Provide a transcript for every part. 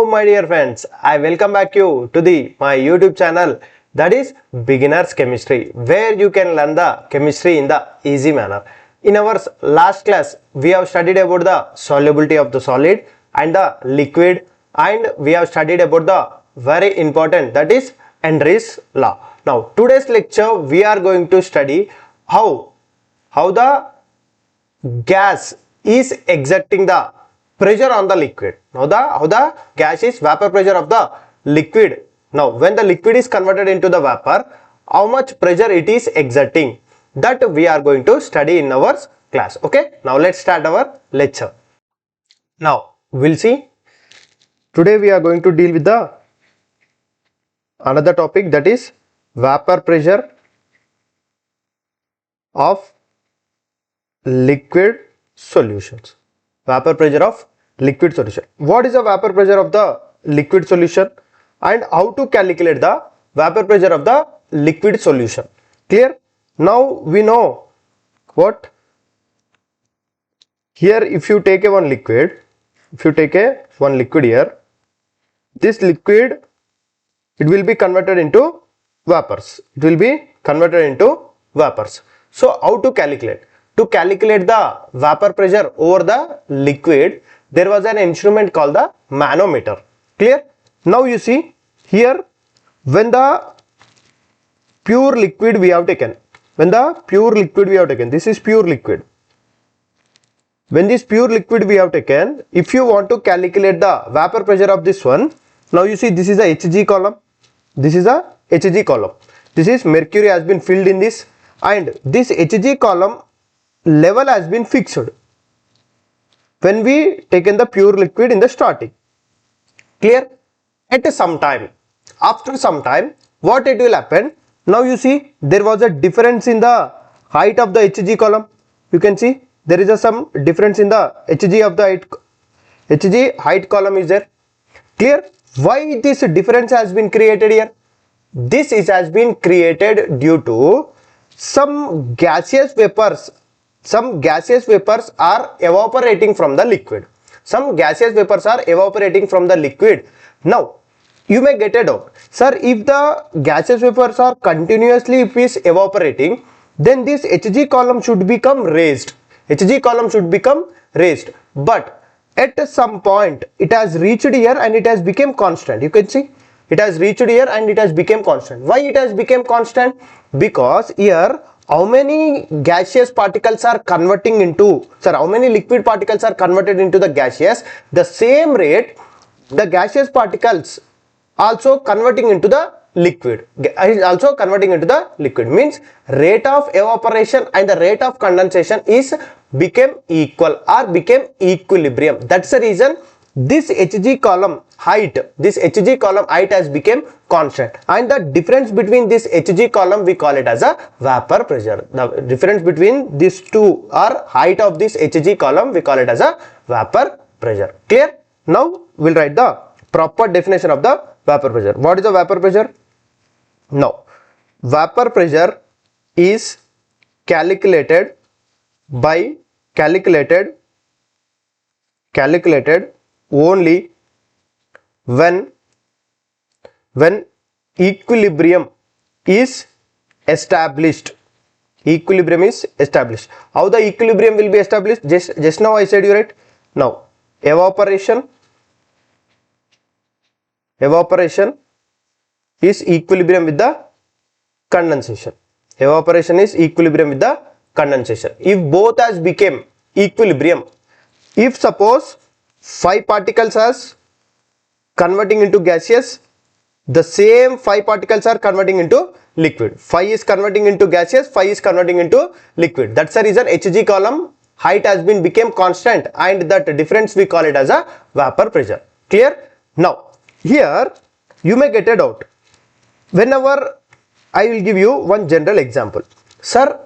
Hello my dear friends, I welcome back you to my YouTube channel, that is Beginners Chemistry, where you can learn the chemistry in the easy manner. In our last class, we have studied about the solubility of the solid and the liquid, and we have studied about the very important, that is Henry's law. Now today's lecture we are going to study how the gas is exerting the pressure on the liquid. Now how the gas is vapor pressure of the liquid. Now when the liquid is converted into the vapor, how much pressure it is exerting, that we are going to study in our class. Okay, now let's start our lecture. Now we'll see, today we are going to deal with the another topic, that is vapor pressure of liquid solutions. Vapor pressure of liquid solution. What is the vapor pressure of the liquid solution and how to calculate the vapor pressure of the liquid solution? Clear? Now we know what here, if you take one liquid, one liquid here, this liquid, it will be converted into vapors. So how to calculate? To calculate the vapor pressure over the liquid, there was an instrument called the manometer. Clear? Now you see here, when the pure liquid we have taken, this is pure liquid. When this pure liquid we have taken, if you want to calculate the vapor pressure of this one, now you see this is a Hg column. This is mercury has been filled in this, and this Hg column level has been fixed when we taken the pure liquid in the starting. Clear? After some time, what it will happen? Now you see there was a difference in the height of the Hg column. You can see there is some difference in the Hg of the Hg height column is there. Clear? Why this difference has been created here? This has been created due to some gaseous vapors are evaporating from the liquid. Now you may get a doubt, sir, if the gaseous vapors are continuously evaporating, then this Hg column should become raised. But at some point it has reached here and it has become constant. You can see it has reached here and it has become constant. Why it has become constant? Because here how many gaseous particles are converting into, how many liquid particles are converted into the gaseous, the same rate the gaseous particles also converting into the liquid, means rate of evaporation and the rate of condensation is became equal or became equilibrium. That's the reason this Hg column height has become constant, and the difference between this Hg column we call it as a vapor pressure. The difference between these two, or height of this Hg column, we call it as a vapor pressure. Clear? Now we'll write the proper definition of the vapor pressure. What is the vapor pressure? Now vapor pressure is calculated only when equilibrium is established. How the equilibrium will be established? Just now I said you right. Now evaporation is equilibrium with the condensation. If both has become equilibrium, if suppose 5 particles as converting into gaseous, the same 5 particles are converting into liquid. 5 is converting into gaseous, 5 is converting into liquid. That's the reason Hg column height has been become constant, and that difference we call it as a vapor pressure. Clear? Now here you may get a doubt. Whenever I will give you one general example. Sir,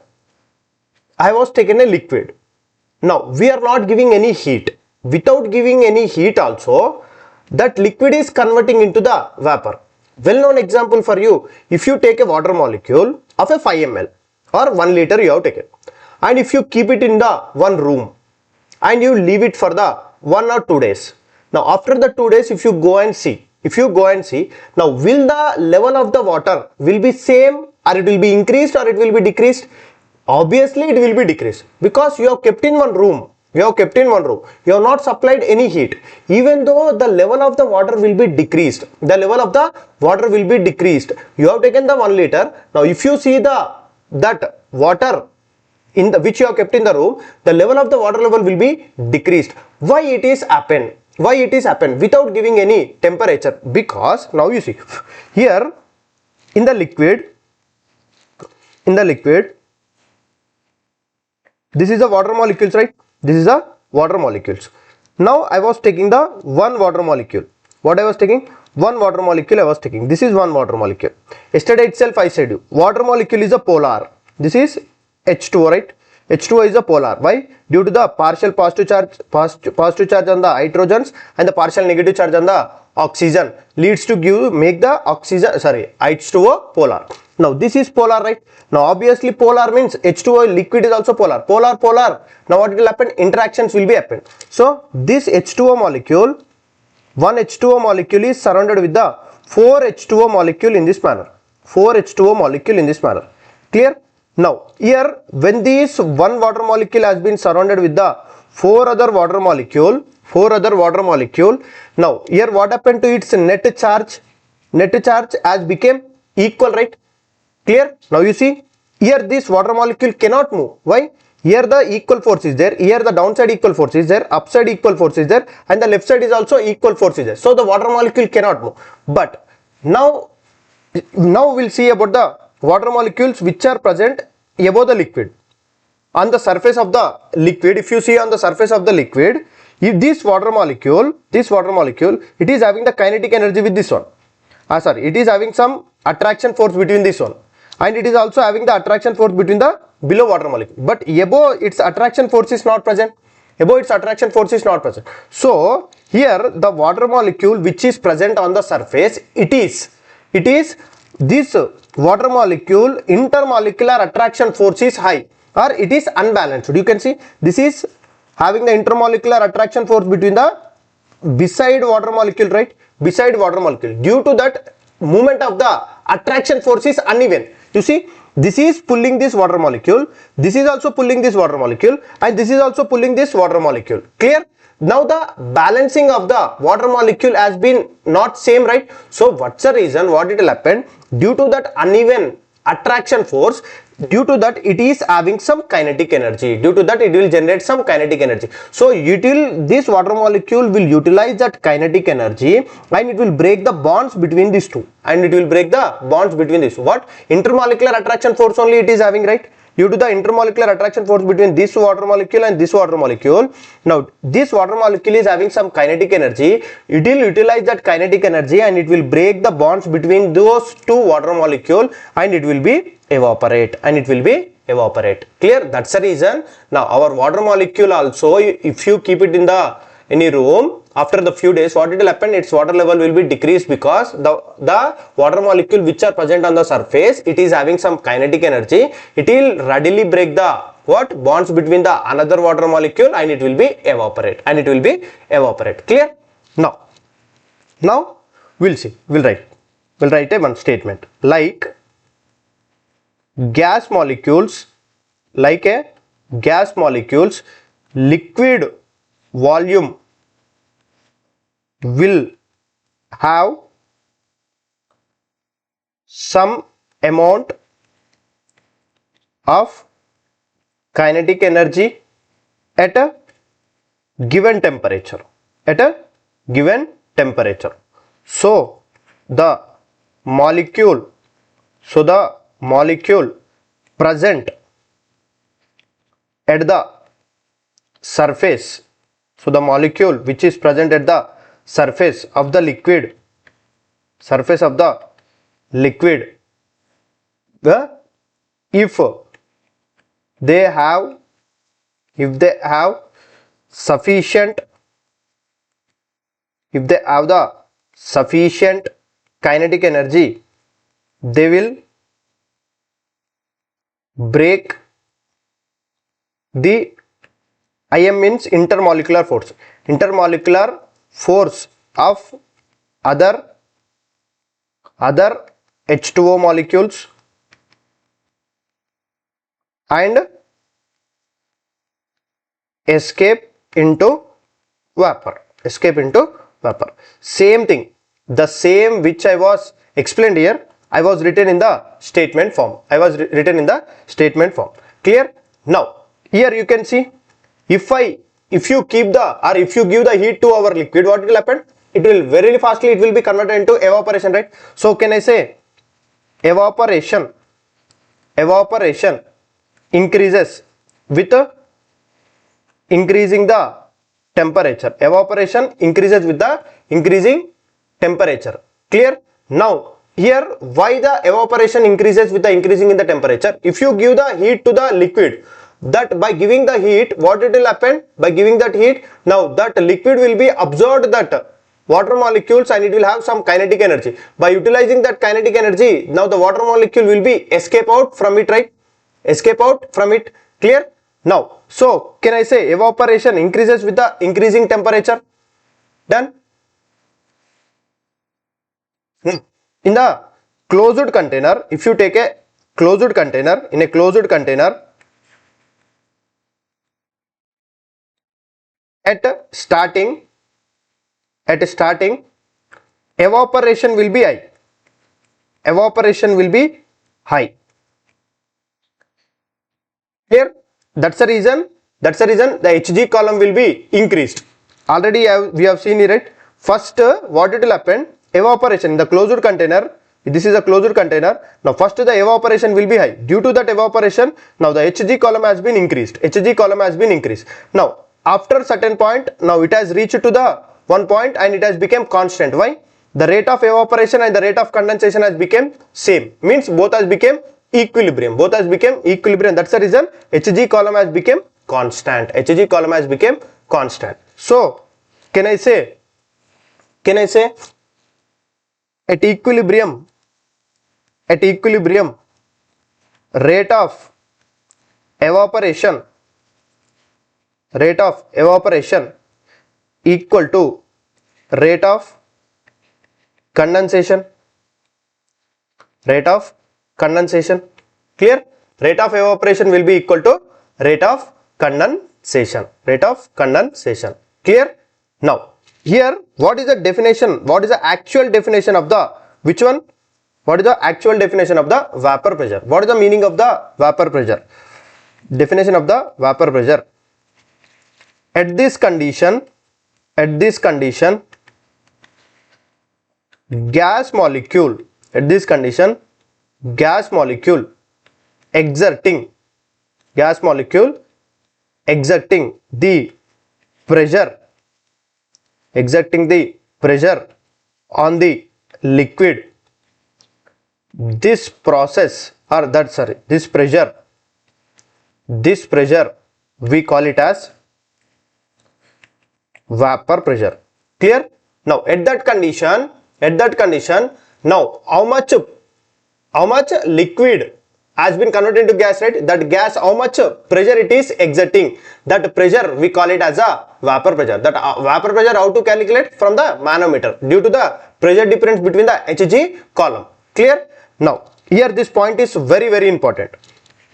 I was taken a liquid. Now we are not giving any heat. Without giving any heat also, that liquid is converting into the vapor. Well known example for you, if you take a water molecule of a 5 ml or 1 liter you have taken, and if you keep it in the one room and you leave it for the 1 or 2 days, Now after the 2 days, if you go and see, now will the level of the water will be same, or it will be increased, or it will be decreased? Obviously it will be decreased, because you have kept in one room. You have not supplied any heat. Even though the level of the water will be decreased, you have taken the 1 liter. Now if you see that water in the which you have kept in the room, the level of the water level will be decreased. Why it is happened? Without giving any temperature? Because now you see here in the liquid, this is the water molecules, right? This is the water molecules. Now I was taking the one water molecule. What I was taking? One water molecule I was taking. This is one water molecule. Yesterday itself I said you, water molecule is a polar. This is H2O, right? H2O is a polar. Why? Due to the partial positive charge on the hydrogens and the partial negative charge on the oxygen leads to make the H2O polar. Now this is polar, right? Now obviously polar means H2O liquid is also polar. Polar. Now what will happen? Interactions will be happen. So this H2O molecule, one H2O molecule is surrounded with the 4 H2O molecule in this manner. Clear? Now here when this one water molecule has been surrounded with the 4 other water molecule. Now here what happened to its net charge? Net charge has become equal, right? Clear? Now you see here this water molecule cannot move. Why? Here the equal force is there, here the downside equal force is there, upside equal force is there, and the left side is also equal force is there. So the water molecule cannot move. But now we'll see about the water molecules which are present above the liquid. On the surface of the liquid, if you see on the surface of the liquid, if this water molecule, it is having the kinetic energy with this one. It is having some attraction force between this one, and it is also having the attraction force between the below water molecule. But above its attraction force is not present. So here the water molecule which is present on the surface, it is this water molecule intermolecular attraction force is high, or it is unbalanced. You can see this is having the intermolecular attraction force between the beside water molecule, right? Due to that, movement of the attraction force is uneven. You see, this is pulling this water molecule, this is also pulling this water molecule, and this is also pulling this water molecule. Clear? Now the balancing of the water molecule has been not same, right? So what's the reason? What it will happen? Due to that uneven attraction force, due to that it is having some kinetic energy. Due to that it will generate some kinetic energy. So this water molecule will utilize that kinetic energy, and it will break the bonds between these two. What? Intermolecular attraction force only it is having, right? Due to the intermolecular attraction force between this water molecule and this water molecule. Now this water molecule is having some kinetic energy. It will utilize that kinetic energy, and it will break the bonds between those two water molecule, and it will be evaporate. Clear? That's the reason. Now our water molecule also, if you keep it in any room, after the few days, what it will happen? Its water level will be decreased, because the water molecule which are present on the surface, it is having some kinetic energy. It will readily break the bonds between the another water molecule, and it will be evaporate. Clear? Now we'll see. We'll write a one statement like gas molecules, liquid volume will have some amount of kinetic energy at a given temperature. So the molecule present at the surface, so the molecule which is present at the surface of the liquid, if they have sufficient kinetic energy, they will break the IM means intermolecular force force of other H2O molecules and escape into vapor. Same thing, the same which I was explained here, I was written in the statement form. Clear? Now here you can see, if you keep the, or if you give the heat to our liquid, what will happen? It will very fastly, it will be converted into evaporation, right? So can I say evaporation increases with increasing the temperature. Evaporation increases with the increasing temperature. Clear? Now here, why the evaporation increases with the increasing in the temperature? If you give the heat to the liquid, that by giving the heat, what it will happen? By giving that heat, now that liquid will be absorbed that water molecules and it will have some kinetic energy. By utilizing that kinetic energy, now the water molecule will be escape out from it, right? Clear? Now, so can I say evaporation increases with the increasing temperature? Done? In the closed container, if you take a closed container, in a closed container, at starting evaporation will be high. Here, that's the reason the Hg column will be increased. Already we have seen it, right? First, what it will happen? Evaporation in the closed container. This is a closed container. Now first the evaporation will be high. Due to that evaporation, now the Hg column has been increased. Now after certain point, now it has reached to the one point and it has become constant. Why? The rate of evaporation and the rate of condensation has become same. Means both has become equilibrium. That's the reason Hg column has become constant. So can I say at equilibrium rate of evaporation equal to rate of condensation. Clear? Rate of evaporation will be equal to rate of condensation. Clear? Now here, what is the definition? What is the actual definition of the which one? What is the actual definition of the vapor pressure? What is the meaning of the vapor pressure? Definition of the vapor pressure. At this condition, gas molecule exerting the pressure on the liquid, this pressure we call it as vapor pressure. Clear? Now at that condition, now how much liquid has been converted into gas, right? That gas, how much pressure it is exerting, that pressure we call it as a vapor pressure. That vapor pressure, how to calculate? From the manometer, due to the pressure difference between the Hg column. Clear? Now here this point is very, very important.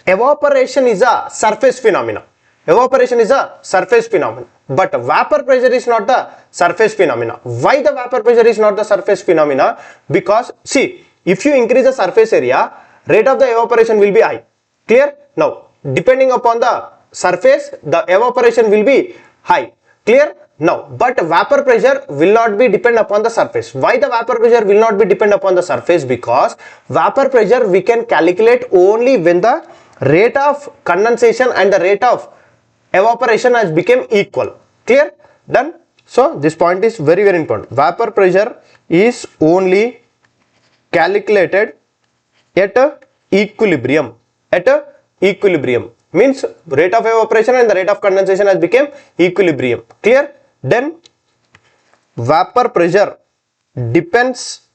Evaporation is a surface phenomena. But vapor pressure is not the surface phenomena. Why the vapor pressure is not the surface phenomena? Because see, if you increase the surface area, rate of the evaporation will be high. Clear? Now depending upon the surface, the evaporation will be high. Clear? Now but vapor pressure will not be depend upon the surface. Why the vapor pressure will not be depend upon the surface? Because vapor pressure we can calculate only when the rate of condensation and the rate of evaporation has become equal. Clear? Done? So this point is very, very important. Vapor pressure is only calculated at equilibrium. Means rate of evaporation and the rate of condensation has become equilibrium. Clear? Then vapor pressure depends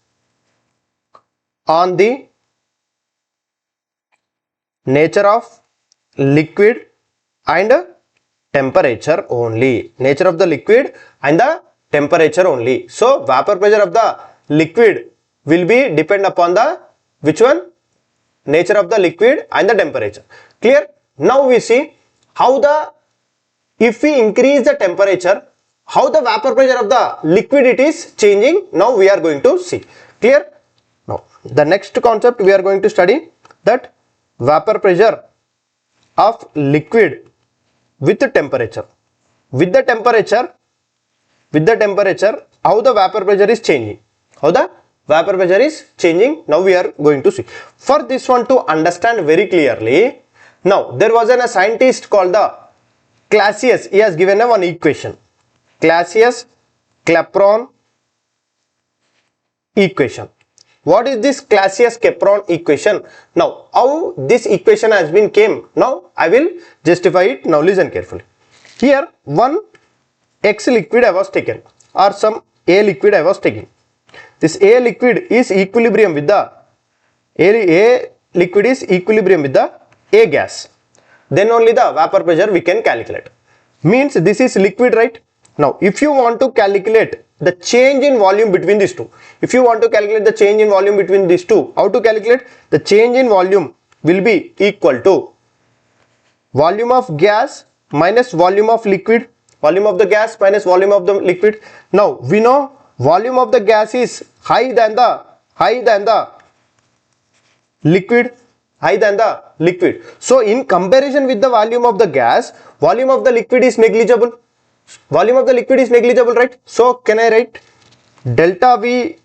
on the nature of liquid and temperature only. temperature only. So vapor pressure of the liquid will be depend upon the which one? Nature of the liquid and the temperature. Clear? Now we see how the, if we increase the temperature, how the vapor pressure of the liquid it is changing. Now we are going to see. Clear? Now the next concept we are going to study, that vapor pressure of liquid with the temperature. With the temperature, how the vapor pressure is changing. How the vapor pressure is changing. Now we are going to see. For this one to understand very clearly, now there was a scientist called the Clausius. He has given a one equation. Clausius-Clapeyron equation. What is this Clausius-Clapeyron equation? Now how this equation has been came. Now I will justify it. Now listen carefully. Here one X liquid I was taken, or some A liquid I was taking. This A liquid is equilibrium with the A liquid is equilibrium with the A gas. Then only the vapor pressure we can calculate. Means this is liquid, right? Now if you want to calculate the change in volume between these two, how to calculate? The change in volume will be equal to volume of gas minus volume of liquid, volume of the gas minus volume of the liquid. Now we know volume of the gas is high than the liquid. So in comparison with the volume of the gas, volume of the liquid is negligible. Right? So can I write delta V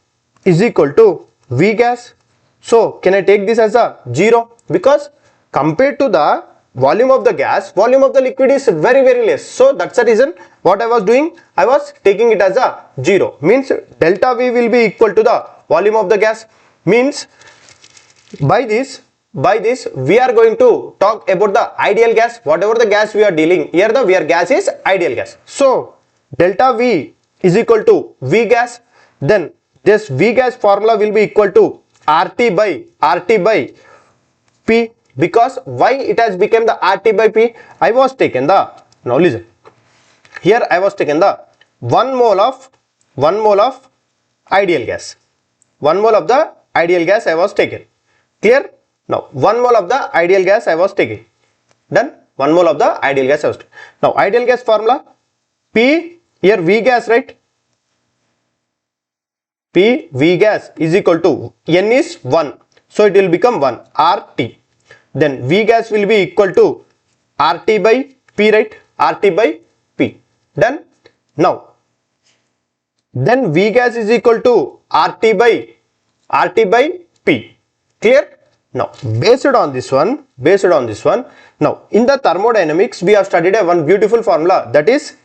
is equal to V gas? So can I take this as a 0? Because compared to the volume of the gas, volume of the liquid is very less. So that's the reason what I was doing, I was taking it as a 0. Means delta V will be equal to the volume of the gas. Means by this we are going to talk about the ideal gas. Whatever the gas we are dealing, here the gas is ideal gas. So delta V is equal to V gas. Then this V gas formula will be equal to RT by P. Because why it has become the RT by P? I was taken the, now listen, here I was taken the 1 mole of ideal gas. 1 mole of the ideal gas I was taken. Clear? Now 1 mole of the ideal gas I was taking. Done? 1 mole of the ideal gas I was taking. Now ideal gas formula, P, here V gas, right? P V gas is equal to N is 1. So it will become 1 RT. Then V gas will be equal to RT by P, right? RT by P. Done? Now then V gas is equal to RT by P. Clear? Now based on this one, now in the thermodynamics we have studied a one beautiful formula, that is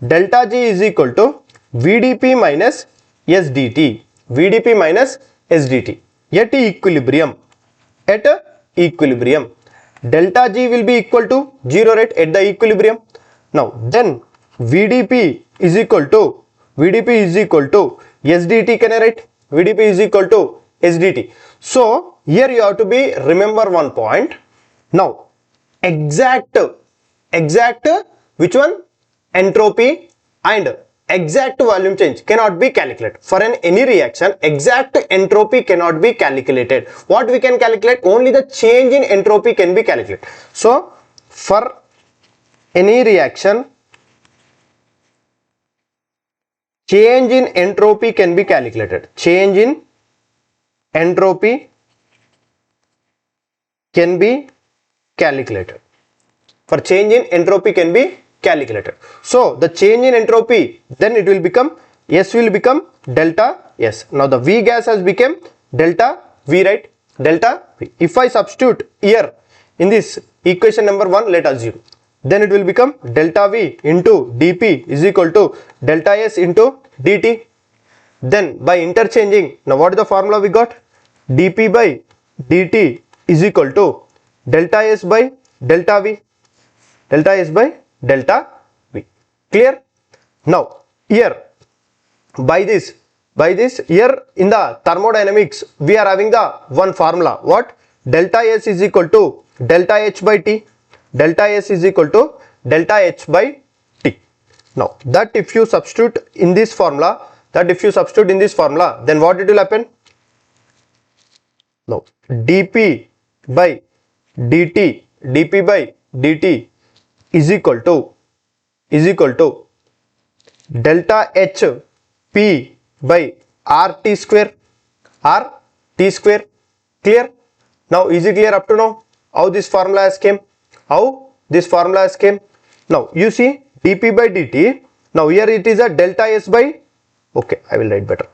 delta G is equal to VdP minus SdT. At equilibrium, delta G will be equal to 0, right, at the equilibrium. Now then VdP is equal to SdT. Can I write? VdP is equal to SdT. So here you have to be remember one point. Now exact which one? Entropy and exact volume change cannot be calculated. For any reaction, exact entropy cannot be calculated. What we can calculate? Only the change in entropy can be calculated. So for any reaction, change in entropy can be calculated. Change in entropy can be calculated. For change in entropy can be calculated. So the change in entropy, then it will become, S will become delta S. Now the V gas has become delta V, right? Delta V. If I substitute here in this equation number 1, let us assume, then it will become delta V into dP is equal to delta S into dt. Then by interchanging, now what is the formula we got? dP by dt is equal to delta S by delta V. Delta S by delta V. Clear? Now here by this here in the thermodynamics we are having the one formula. What? Delta S is equal to delta H by T. Delta S is equal to delta H by T. Now that if you substitute in this formula, then what it will happen? Now dp by dt is equal to delta h p by rt square. Clear? Now is it clear up to now how this formula has came? Now you see dp by dt. Now here it is a delta s by, okay, I will write better,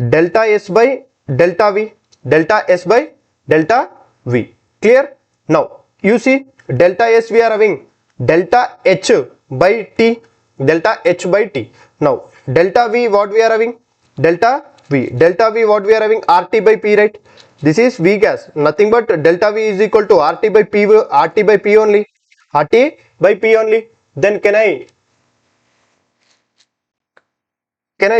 delta s by delta v, clear? Now you see delta s we are having delta h by t. Now delta v what we are having? Delta v what we are having? RT by P, right? This is V gas, nothing but delta v is equal to RT by P only. Then can I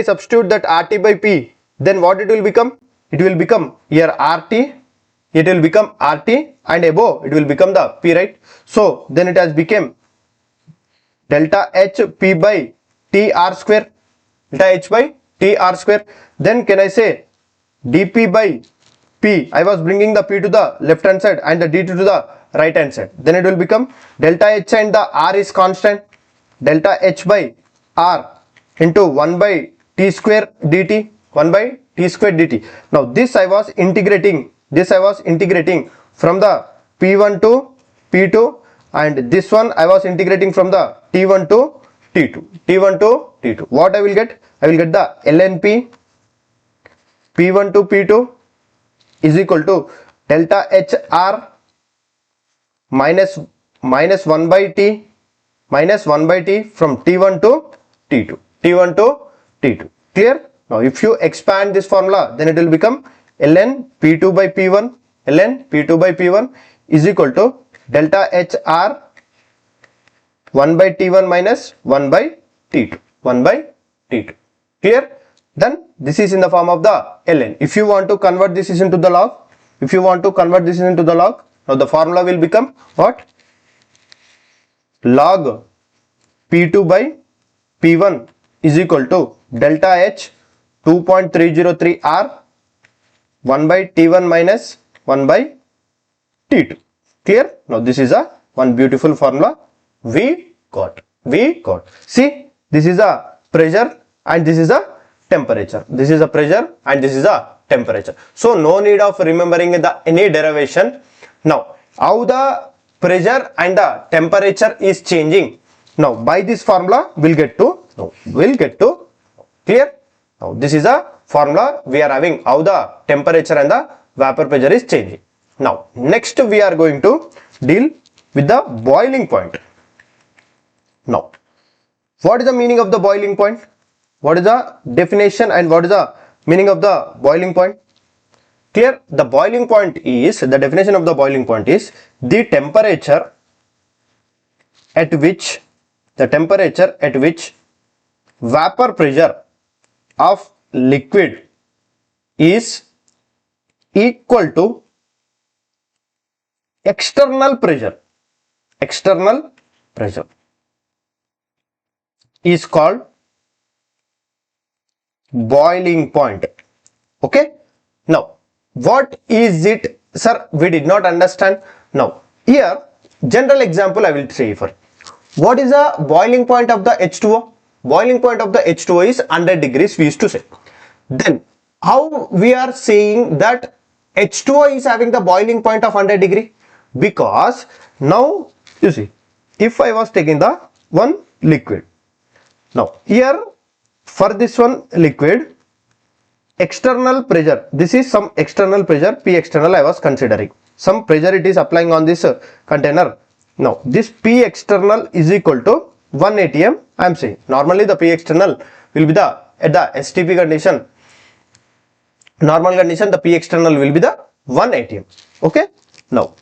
substitute that RT by P? Then what it will become? It will become here RT, and above it will become the P, right? So then it has become delta H P by T R square, Then can I say dp by P? I was bringing the P to the left hand side and the dt to the right hand side. Then it will become delta H and the R is constant, delta H by R into 1 by T square dt, Now this I was integrating from the P1 to P2, and this one I was integrating from the T1 to T2. What I will get? I will get the ln P P1 to P2 is equal to delta HR minus 1 by T from T1 to T2. Clear? Now if you expand this formula, then it will become ln P2 by P1 is equal to delta HR 1 by T1 minus 1 by T2. Clear? Then this is in the form of the ln. If you want to convert this into the log, now the formula will become what? Log P2 by P1 is equal to delta H 2.303 R 1 by T1 minus 1 by T2. Clear? Now this is a one beautiful formula we got. See, this is a pressure and this is a temperature. So no need of remembering any derivation. Now how the pressure and the temperature is changing? Now by this formula we'll get to clear? Now this is a formula we are having how the temperature and the vapor pressure is changing. Now next we are going to deal with the boiling point. Now what is the meaning of the boiling point? What is the definition and what is the meaning of the boiling point? Clear? The boiling point is, the definition of the boiling point is the temperature at which vapor pressure of liquid is equal to external pressure is called boiling point. Okay? Now what is it, sir? We did not understand. Now here general example I will say for what is the boiling point of the H2O? Boiling point of the H2O is 100 degrees we used to say. Then how we are saying that H2O is having the boiling point of 100 degree? Because now you see, if I was taking the one liquid, now here for this one liquid, external pressure, this is some external pressure, P external I was considering, some pressure it is applying on this container. Now this P external is equal to 1 atm. I am saying normally the P external will be the at the STP condition, normal condition, the P external will be the 1 atm. Okay? Now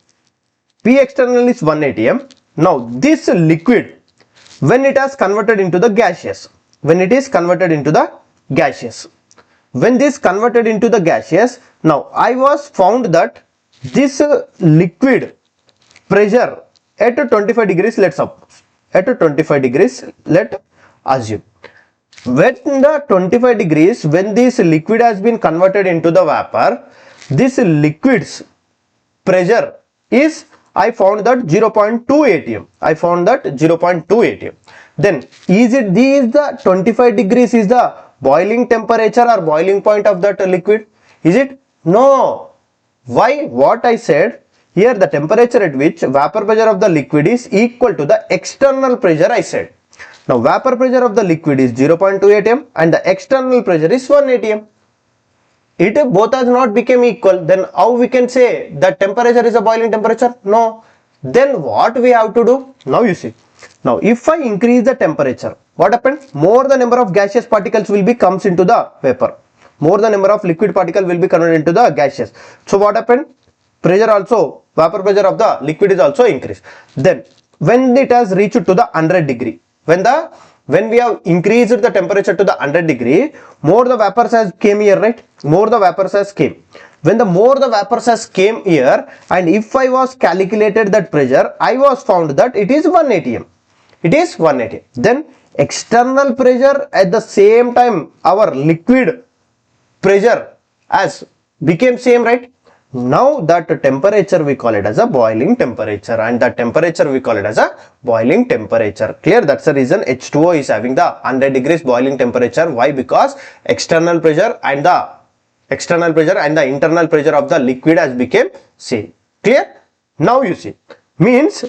P external is 1 atm. Now this liquid, when it has converted into the gaseous, when this converted into the gaseous, now I was found that this liquid pressure at 25 degrees, let's suppose at 25 degrees, let assume. When the 25 degrees, when this liquid has been converted into the vapor, this liquid's pressure is, I found that 0.2 atm. I found that 0.2 atm. Then is it these the 25 degrees is the boiling temperature or boiling point of that liquid? Is it? No. Why? What I said here, the temperature at which vapor pressure of the liquid is equal to the external pressure, I said. Now vapor pressure of the liquid is 0.2 atm and the external pressure is 1 atm. It both has not become equal, then how we can say that temperature is a boiling temperature? No. Then what we have to do? Now you see. Now if I increase the temperature, what happens? More the number of gaseous particles will be comes into the vapor. More the number of liquid particle will be converted into the gaseous. So what happened? Pressure also, vapor pressure of the liquid is also increased. Then when it has reached to the 100 degree, when we have increased the temperature to the 100 degree, more the vapors has came here, right? More the vapors has came. When the more the vapors has came here, and if I was calculated that pressure, I was found that it is 1 atm. It is 1 atm. Then external pressure at the same time, our liquid pressure as became same, right? Now that temperature we call it as a boiling temperature, and that temperature we call it as a boiling temperature. Clear? That's the reason H2O is having the 100 degrees boiling temperature. Why? Because external pressure and the internal pressure of the liquid has become same. Clear? Now you see, means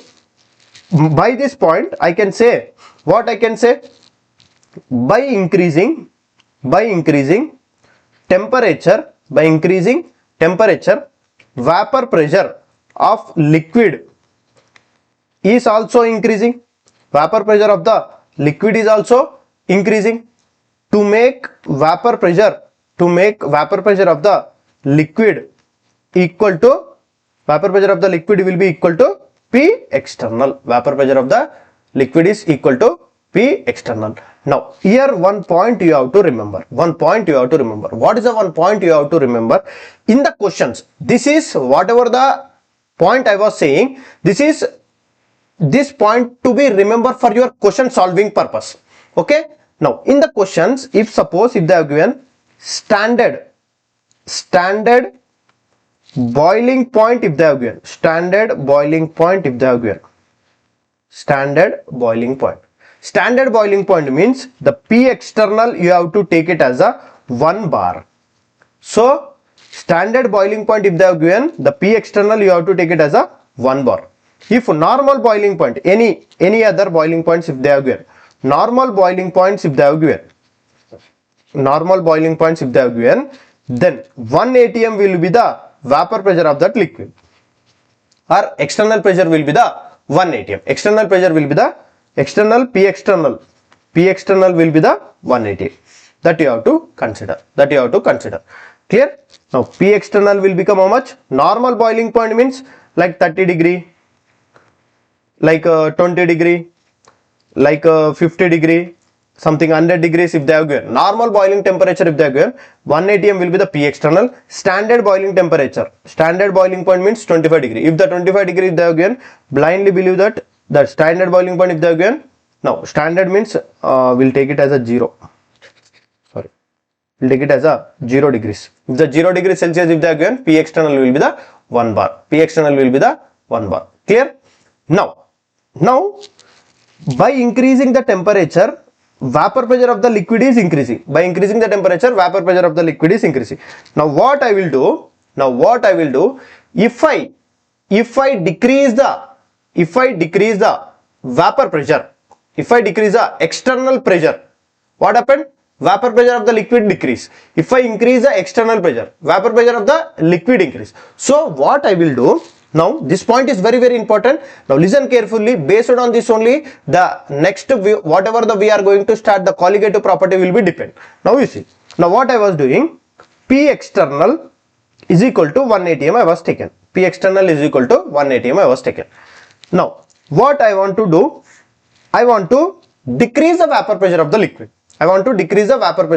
by this point I can say, what I can say, by increasing temperature, vapor pressure of liquid is also increasing. Vapor pressure of the liquid is also increasing. To make vapor pressure of the liquid equal to, vapor pressure of the liquid will be equal to P external. Vapor pressure of the liquid is equal to P external. Now here one point you have to remember. What is the one point you have to remember? In the questions, this is whatever the point I was saying, this point to be remembered for your question solving purpose. Okay. Now in the questions, if they have given standard boiling point, if they have given standard boiling point means the P external you have to take it as a 1 bar. So standard boiling point, if they have given the P external, you have to take it as a 1 bar. If normal boiling point, any other boiling points, if they have given normal boiling points, if they have given then 1 atm will be the vapor pressure of that liquid, or external pressure will be the 1 atm. External pressure will be the P external will be the 1 atm. That you have to consider. Clear? Now P external will become how much? Normal boiling point means like 30 degree, like 20 degree, like 50 degree, something 100 degrees if they have given. Normal boiling temperature if they have given, 1 atm will be the P external. Standard boiling temperature, standard boiling point means 25 degree. If the 25 degree if they have given, blindly believe that the standard boiling point if they have given. Now standard means we'll take it as a 0. Sorry, we'll take it as a 0 degrees. If the 0 degrees Celsius if they have given, P external will be the 1 bar. Clear? Now by increasing the temperature, vapor pressure of the liquid is increasing. By increasing the temperature, vapor pressure of the liquid is increasing. Now what I will do, if I decrease the vapor pressure, if I decrease the external pressure, what happened? Vapor pressure of the liquid decrease. If I increase the external pressure, vapor pressure of the liquid increase. So what I will do, now this point is very important. Now listen carefully. Based on this only, the next whatever we are going to start, the colligative property will be depend. Now you see. Now what I was doing, P external is equal to 1 atm I was taken. P external is equal to 1 atm I was taken. Now what I want to do, I want to decrease the vapor pressure of the liquid. How I can decrease the vapor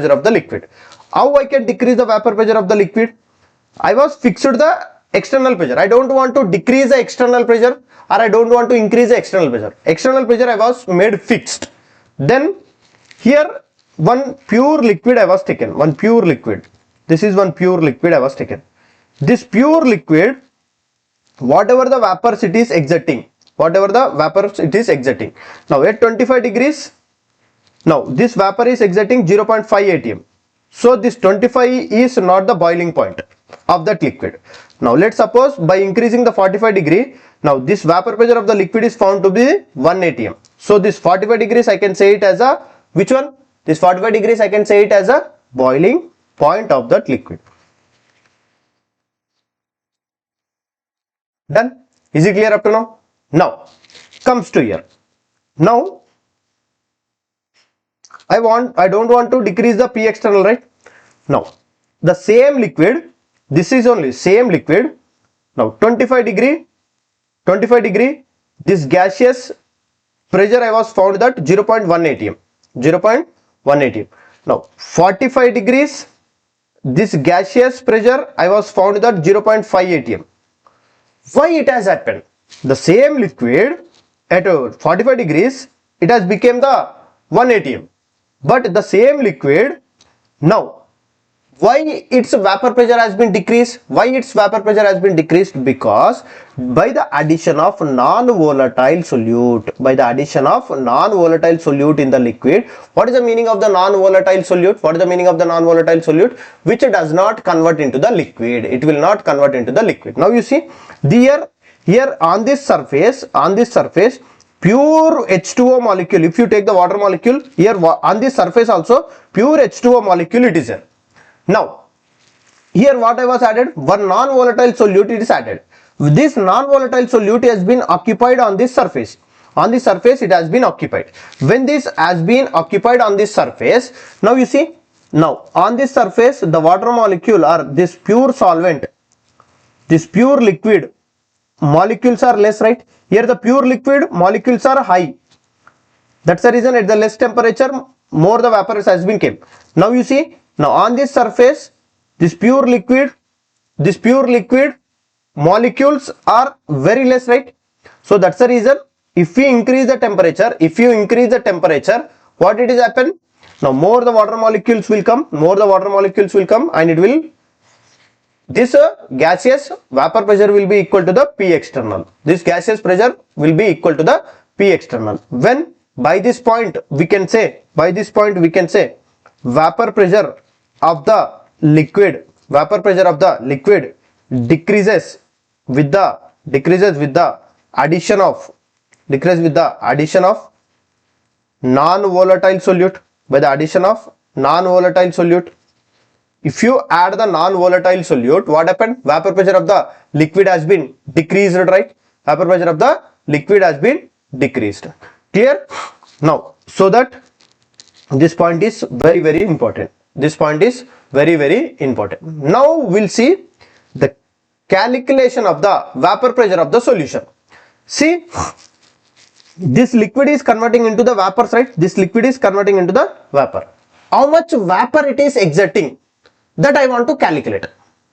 pressure of the liquid? I was fixed the external pressure. I don't want to decrease the external pressure or I don't want to increase the external pressure. External pressure I was made fixed. Then here one pure liquid I was taken, one pure liquid. This is one pure liquid I was taken. This pure liquid, whatever the vapors it is exerting, whatever the vapors it is exerting. Now at 25 degrees, now this vapor is exerting 0.5 atm. So this 25 is not the boiling point of that liquid. Now let's suppose by increasing the 45 degree, now this vapor pressure of the liquid is found to be 1 atm. So this 45 degrees I can say it as a, which one? This 45 degrees I can say it as a boiling point of that liquid. Done? Is it clear up to now? Now comes to here. Now I don't want to decrease the P external, right? Now the same liquid, this is only same liquid. Now 25 degree, this gaseous pressure I was found that 0.1 atm, 0.1 atm. Now 45 degrees, this gaseous pressure I was found that 0.5 atm. Why it has happened? The same liquid at 45 degrees, it has become the 1 atm. But the same liquid, now why its vapor pressure has been decreased? Why its vapor pressure has been decreased? Because by the addition of non-volatile solute, by the addition of non-volatile solute in the liquid. What is the meaning of the non-volatile solute? What is the meaning of the non-volatile solute? Which does not convert into the liquid. It will not convert into the liquid. Now you see, here on this surface, pure H2O molecule, if you take the water molecule, here on this surface also pure H2O molecule it is there. Now here what I was added, one non-volatile solute it is added. This non-volatile solute has been occupied on this surface. On this surface it has been occupied. When this has been occupied on this surface, now you see, now on this surface the water molecule or this pure solvent, this pure liquid molecules are less, right? Here the pure liquid molecules are high. That's the reason at the less temperature more the vapor has been came. Now you see, now on this surface this pure liquid molecules are very less, right? So that's the reason if we increase the temperature, what it is happen? Now more the water molecules will come, and it will, this gaseous vapor pressure will be equal to the P external. This gaseous pressure will be equal to the P external. When by this point we can say, vapor pressure of the liquid decreases with the addition of non-volatile solute. By the addition of non-volatile solute, if you add the non-volatile solute, what happened? Vapor pressure of the liquid has been decreased, right? Vapor pressure of the liquid has been decreased. Clear? Now, so that this point is very, very important. This point is very, very important. Now we'll see the calculation of the vapor pressure of the solution. See, this liquid is converting into the vapors, right? This liquid is converting into the vapor. How much vapor it is exerting? That I want to calculate.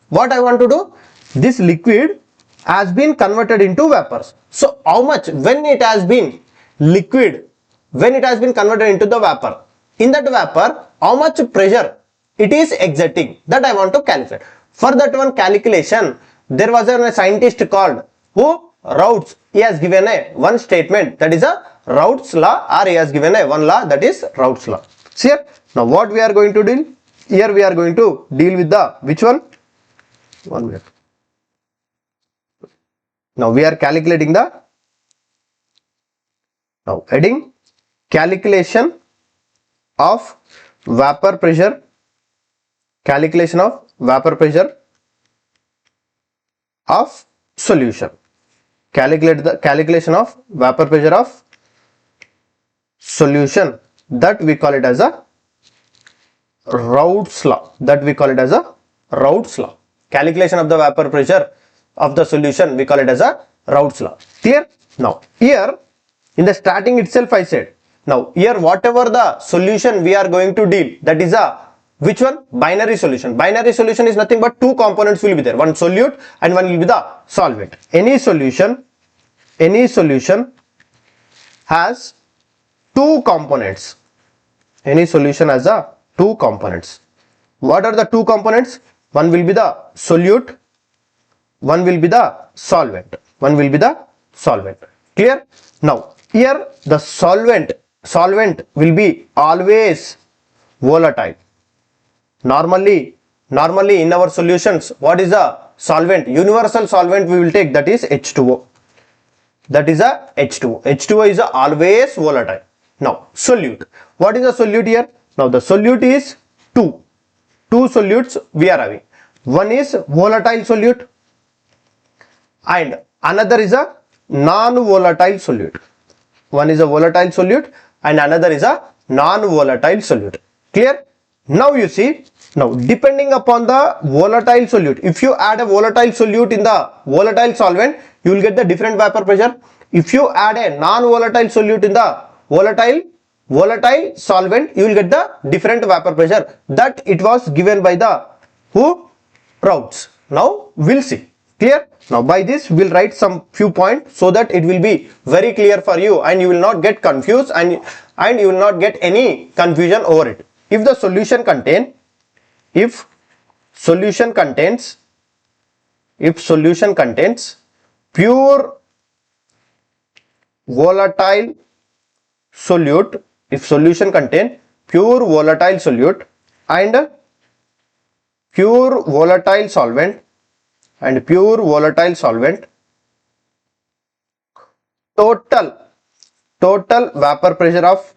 What I want to do? This liquid has been converted into vapors. So how much, when it has been liquid, when it has been converted into the vapor, in that vapor how much pressure it is exerting, that I want to calculate. For that one calculation, there was a scientist called who? Raoult. He has given a one statement, that is a Raoult's law, or he has given a one law, that is Raoult's law. See here? Now what we are going to do? Here we are going to deal with the which one? 1 minute. Now we are calculating the, now heading calculation of vapor pressure, of solution. Calculate the calculation of vapor pressure of solution, that we call it as a Raoult's law. Calculation of the vapor pressure of the solution, we call it as a Raoult's law. Clear? Now here in the starting itself I said, now here whatever the solution we are going to deal, that is a Which one? Binary solution. Binary solution is nothing but two components will be there. One solute and one will be the solvent. Any solution has two components. Any solution has a two components. What are the two components? One will be the solute, one will be the solvent. One will be the solvent. Clear? Now here the solvent will be always volatile. Normally in our solutions, what is the solvent? Universal solvent we will take, that is H2O. That is a H2O. H2O is always volatile. Now solute. What is the solute here? Now the solute is two solutes we are having. One is volatile solute and another is a non-volatile solute. One is a volatile solute and another is a non-volatile solute. Clear? Now you see, now depending upon the volatile solute, if you add a volatile solute in the volatile solvent, you will get the different vapor pressure. If you add a non-volatile solute in the volatile solvent, you will get the different vapor pressure. That it was given by the Raoult. Now we'll see. Clear? Now by this we'll write some few points so that it will be very clear for you and you will not get confused and you will not get any confusion over it. If the solution contains pure volatile solute, if solution contain pure volatile solute and pure volatile solvent, total vapor pressure of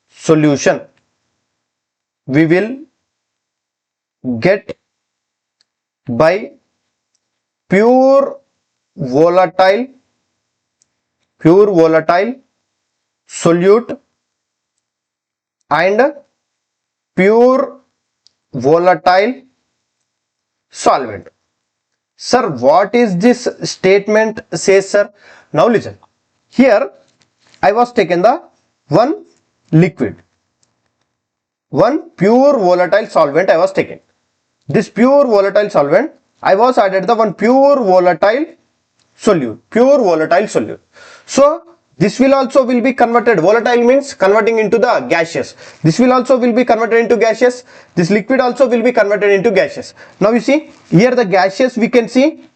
solution we will get by pure volatile solute and pure volatile solvent. Sir, what is this statement says, sir? Now listen. Here I was taken the one liquid, one pure volatile solvent I was taken. This pure volatile solvent I was added the one pure volatile solute. So this will also will be converted. Volatile means converting into the gaseous. This will also will be converted into gaseous. This liquid also will be converted into gaseous. Now you see here the gaseous we can see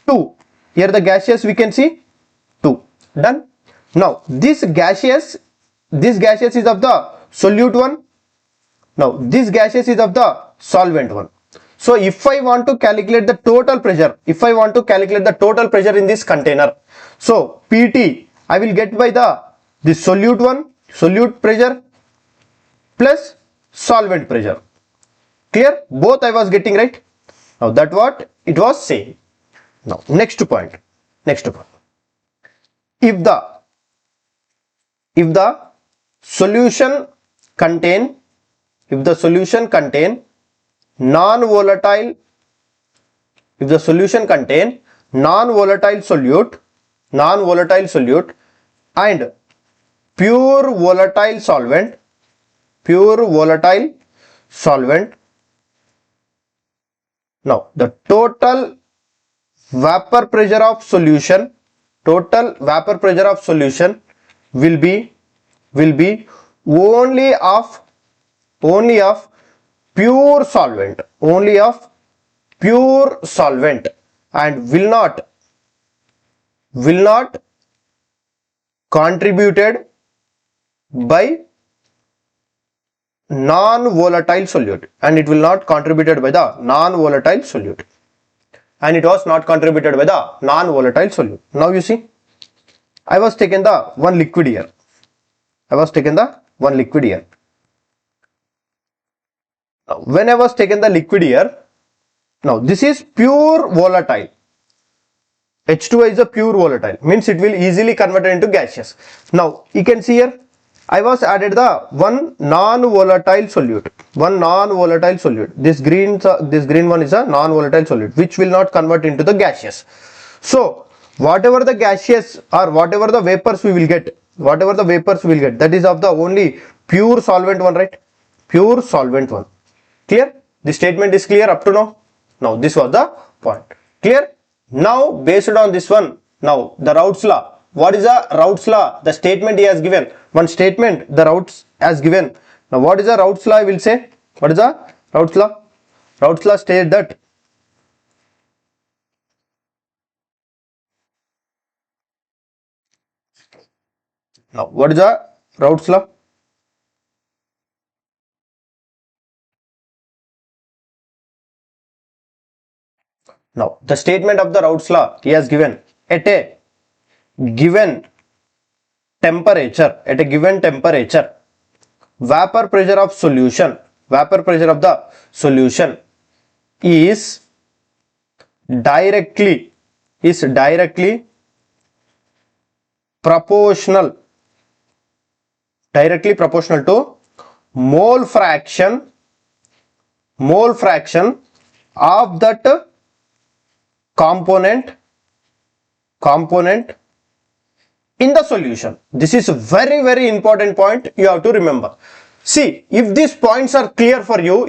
2. Here the gaseous we can see 2. Done. Now this gaseous is of the solute one. Now this gaseous is of the solvent one. So if I want to calculate the total pressure, in this container, so PT I will get by this solute pressure plus solvent pressure. Clear? Both I was getting, right? Now that what it was saying. Now next point. If the solution contain non-volatile solute and pure volatile solvent, now the total vapor pressure of solution will be only of pure solvent and will not contributed by non-volatile solute, and it will not contributed by the non-volatile solute, and it was not contributed by the non-volatile solute. Now you see, I was taken the one liquid here. When I was taken the liquid here, now this is pure volatile. H2O is a pure volatile, means it will easily convert into gaseous. Now you can see here I was added the one non-volatile solute. This green one is a non-volatile solute which will not convert into the gaseous. So whatever the gaseous or whatever the vapors we will get, that is of the only pure solvent one, right? Pure solvent one. Clear? The statement is clear up to now. Now this was the point. Clear? Now based on this one, now the Raoult's law. What is the Raoult's law? The statement he has given. One statement the Raoult's has given. Now what is the Raoult's law? I will say. What is the Raoult's law? Raoult's law states that now what is the Raoult's law? Now the statement of the Raoult's law he has given at a given temperature, vapor pressure of solution is directly proportional to mole fraction of that component in the solution. This is a very important point you have to remember. See, if these points are clear for you,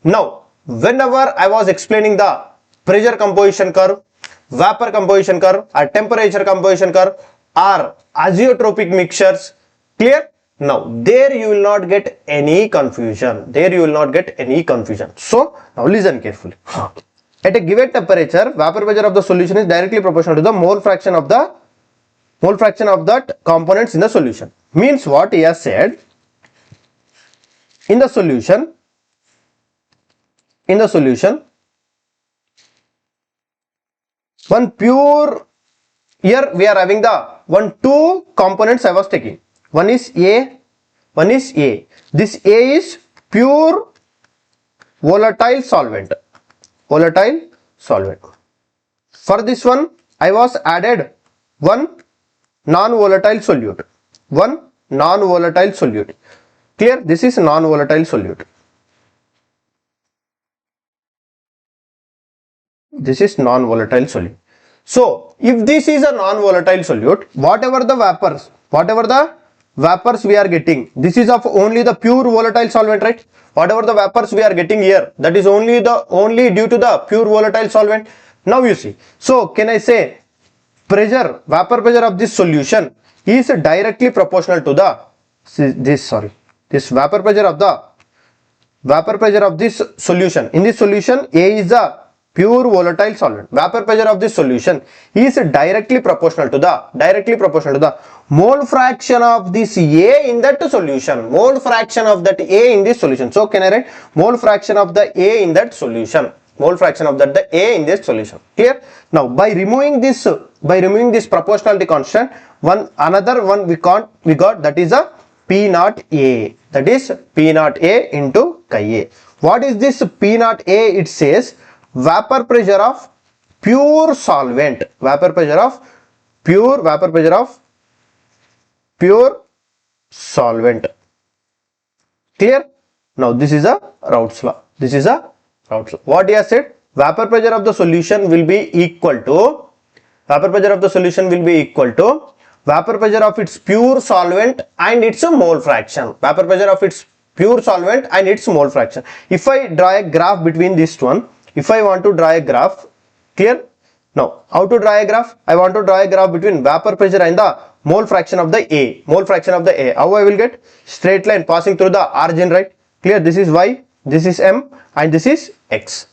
now whenever I was explaining the pressure composition curve, vapor composition curve, or temperature composition curve, or azeotropic mixtures, clear? Now there you will not get any confusion. So now listen carefully. At a given temperature, vapor pressure of the solution is directly proportional to the mole fraction of that components in the solution. Means what he has said, in the solution, one pure, here we are having the two components I was taking. One is A. This A is pure volatile solvent. For this one, I was added one non-volatile solute. Clear? This is non-volatile solute. So if this is a non-volatile solute, whatever the vapors we are getting, this is of only the pure volatile solvent, right? Whatever the vapors we are getting here, that is only due to the pure volatile solvent. Now you see, so can I say vapor pressure of this solution is directly proportional to this vapor pressure of this solution. In this solution, A is the pure volatile solvent. Vapor pressure of this solution is directly proportional to the mole fraction of this A in that solution. So can I write mole fraction of the A in that solution? Clear? Now by removing this proportionality constant, another one we got, that is a P naught A. That is P naught A into chi A. What is this P naught A? It says vapor pressure of pure solvent. Pure solvent. Clear? Now this is a Raoult's law. What he has said, vapor pressure of the solution will be equal to vapor pressure of its pure solvent and its mole fraction. If I draw a graph between this one, if I want to draw a graph, clear? Now how to draw a graph? I want to draw a graph between vapor pressure and the mole fraction of the A. How I will get? Straight line passing through the origin, right? Clear? This is Y, this is M, and this is X,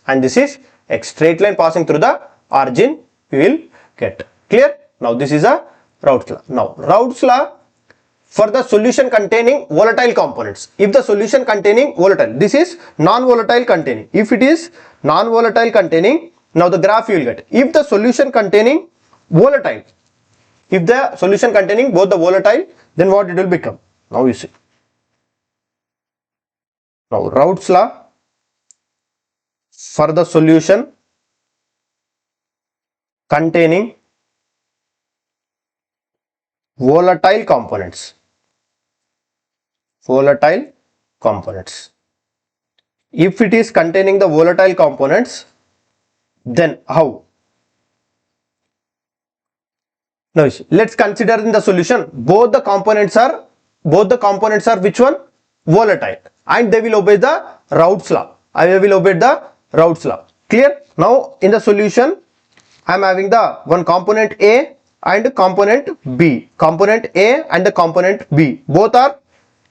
straight line passing through the origin we will get. Clear? Now this is a Raoult's law. Now Raoult's law for the solution containing volatile components. If the solution containing volatile, this is non-volatile containing. If it is non-volatile containing, now the graph you will get. If the solution containing volatile, both the volatile, then what it will become? Now you see. Now Raoult's law for the solution containing volatile components. If it is containing the volatile components, then how? Now let's consider in the solution both the components are which one? volatile, and they will obey the Raoult's law. I will obey the Raoult's law. Clear? Now in the solution, I am having the one component A and component B. Component A and the component B. Both are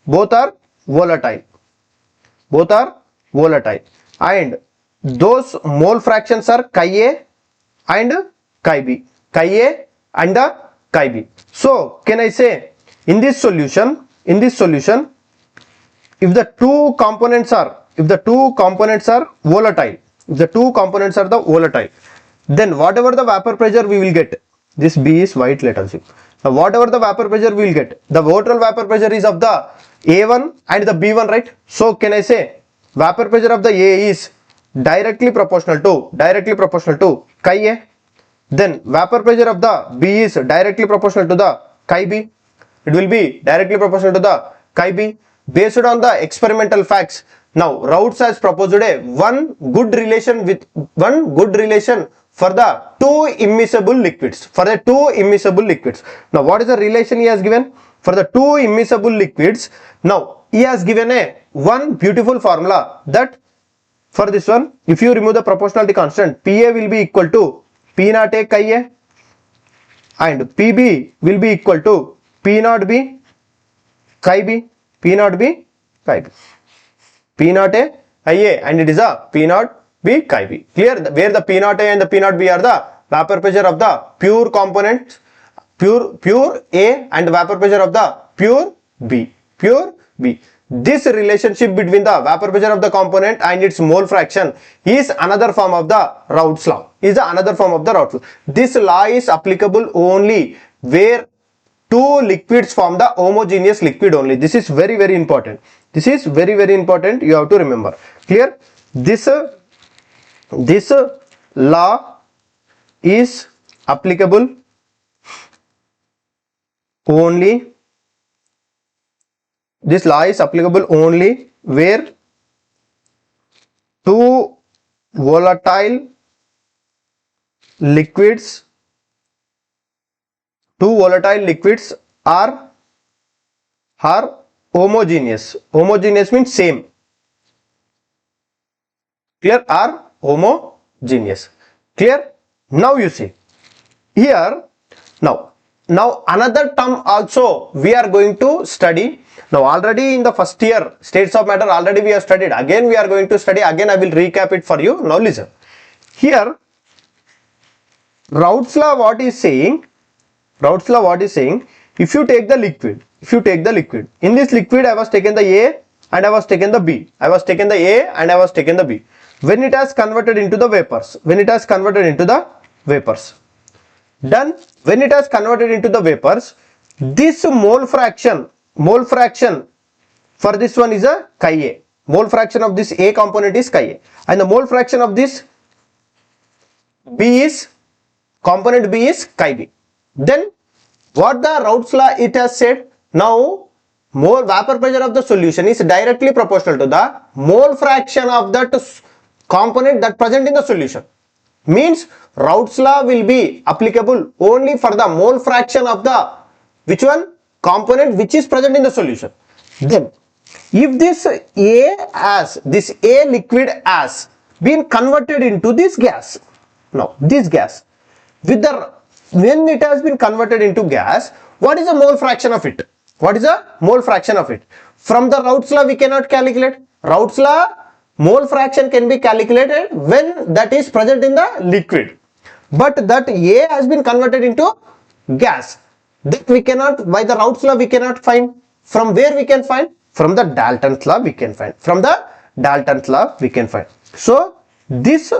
volatile. Both are volatile. And those mole fractions are chi A and chi B. Chi A and the chi B. So can I say in this solution, if the two components are volatile, then whatever the vapor pressure we will get, this B is white, let us see. Now whatever the vapor pressure we will get, the total vapor pressure is of the A1 and the B1, right? So can I say vapor pressure of the A is directly proportional to chi A. Then vapor pressure of the B is directly proportional to the chi B. It will be directly proportional to the chi B based on the experimental facts. Now Raoult has proposed one good relation for the two immiscible liquids. Now what is the relation he has given for the two immiscible liquids? Now he has given one beautiful formula that for this one, if you remove the proportionality constant, PA will be equal to P naught A chi A and PB will be equal to P naught B chi B. P naught A IA and it is a P naught B chi B. Clear? Where the P naught A and the P naught B are the vapor pressure of the pure components, pure A, and the vapor pressure of the pure B. This relationship between the vapor pressure of the component and its mole fraction is another form of the Raoult's law. This law is applicable only where two liquids form the homogeneous liquid only. This is very important. You have to remember. Clear? This law is applicable only. This law is applicable only where two volatile liquids are homogeneous. Homogeneous means same. Clear? Are homogeneous. Clear? Now you see here. Now another term also we are going to study. Now already in the first year states of matter already we have studied. Again we are going to study. Again I will recap it for you. Now listen. Here Raoult's law what is saying? If you take the liquid, in this liquid I was taken the A and I was taken the B. When it has converted into the vapors, then when it has converted into the vapors, this mole fraction for this one is a chi A. Mole fraction of this A component is chi A, and the mole fraction of this component B is chi B. Then what the Raoult's law it has said, now mole vapor pressure of the solution is directly proportional to the mole fraction of that component that present in the solution. Means Raoult's law will be applicable only for the mole fraction of the component which is present in the solution. Then if this A liquid has been converted into this gas, when it has been converted into gas, what is the mole fraction of it? From the Raoult's law we cannot calculate. Raoult's law mole fraction can be calculated when that is present in the liquid, but that A has been converted into gas, that we cannot, by the Raoult's law we cannot find. From where we can find? From the Dalton's law we can find. So this,